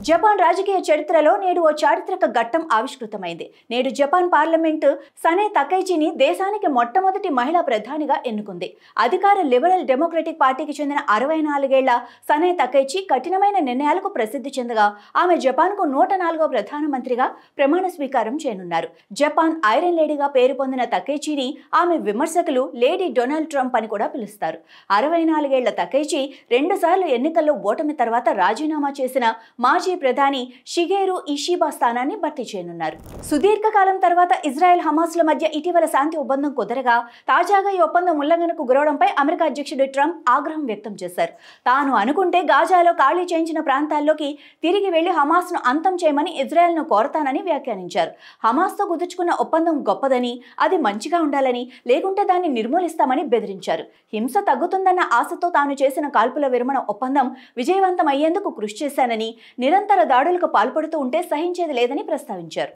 Japan రాజకీయ చరిత్రలో నేడు ఓ చారిత్రక ఘట్టం ఆవిష్కృతమైంది. నేడు జపాన్ పార్లమెంటు సనే తకైచిని దేశానికి మొట్టమొదటి మహిళా ప్రధానిగా ఎన్నుకుంది. అధికార లిబరల్ డెమోక్రటిక్ పార్టీకి చెందిన 64 ఏళ్ల సనే తకైచి కఠినమైన నిర్ణయాలకు ప్రసిద్ధి చెందగా ఆమె జపాన్కు 104వ ప్రధానమంత్రిగా ప్రమాణ స్వీకారం చేయనున్నారు. జపాన్ ఐరన్ లేడీగా పేరు పొందిన తకైచిని ఆమె విమర్శకులు లేడీ డొనాల్డ్ ట్రంప్ అని కూడా పిలుస్తారు. 64 ఏళ్ల తకైచి 2 సార్లు ఎన్నికల్లో ఓటమి తర్వాత రాజీనామా చేసిన మాజీ ప్రధాని షిగేరు ఇషిబా స్థానాన్ని భర్తీ చేయనున్నారు. సుదీర్ఘకాలం తర్వాత ఇజ్రాయెల్ హమాస్ల మధ్య ఇటీవల శాంతి ఒప్పందం కుదరగా తాజాగా ఈ ఒప్పందం ఉల్లంఘనకు గురవడంపై అమెరికా అధ్యక్షుడు ట్రంప్ ఆగ్రహం వ్యక్తం చేశారు. తాను అనుకుంటే గాజాలో ఖాళీ చేయించిన ప్రాంతాల్లోకి తిరిగి వెళ్లి హమాస్ను అంతం చేయమని ఇజ్రాయెల్ను కోరతానని వ్యాఖ్యానించారు. హమాస్తో కుదుర్చుకున్న ఒప్పందం గొప్పదని, అది మంచిగా ఉండాలని, లేకుంటే దాన్ని నిర్మూలిస్తామని బెదిరించారు. హింస తగ్గుతుందన్న ఆశతో తాను చేసిన కాల్పుల విరమణ ఒప్పందం విజయవంతం అయ్యేందుకు కృషి చేశానని, నిరంతర దాడులకు పాల్పడుతూ ఉంటే సహించేది లేదని ప్రస్తావించారు.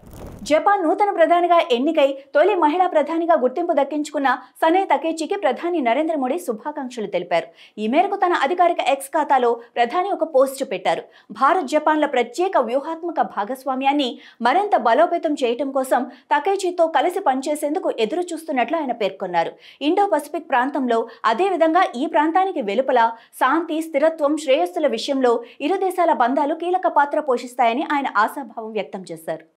జపాన్ నూతన ప్రధానిగా ఎన్నికై తొలి మహిళా ప్రధానిగా గుర్తింపు దక్కించుకున్న సనే తకైచికి ప్రధాని నరేంద్ర మోడీ శుభాకాంక్షలు తెలిపారు. ఈ మేరకు తన అధికారిక ఎక్స్ ఖాతాలో ప్రధాని ఒక పోస్టు పెట్టారు. భారత్ జపాన్ల ప్రత్యేక వ్యూహాత్మక భాగస్వామ్యాన్ని మరింత బలోపేతం చేయడం కోసం తకైచితో కలిసి పనిచేసేందుకు ఎదురు చూస్తున్నట్లు ఆయన పేర్కొన్నారు. ఇండో పసిఫిక్ ప్రాంతంలో, అదేవిధంగా ఈ ప్రాంతానికి వెలుపల శాంతి, స్థిరత్వం, శ్రేయస్సుల విషయంలో ఇరు దేశాల బంధాలు కీలక పాత్ర పోషిస్తాయని ఆయన ఆశాభావం వ్యక్తం చేశారు.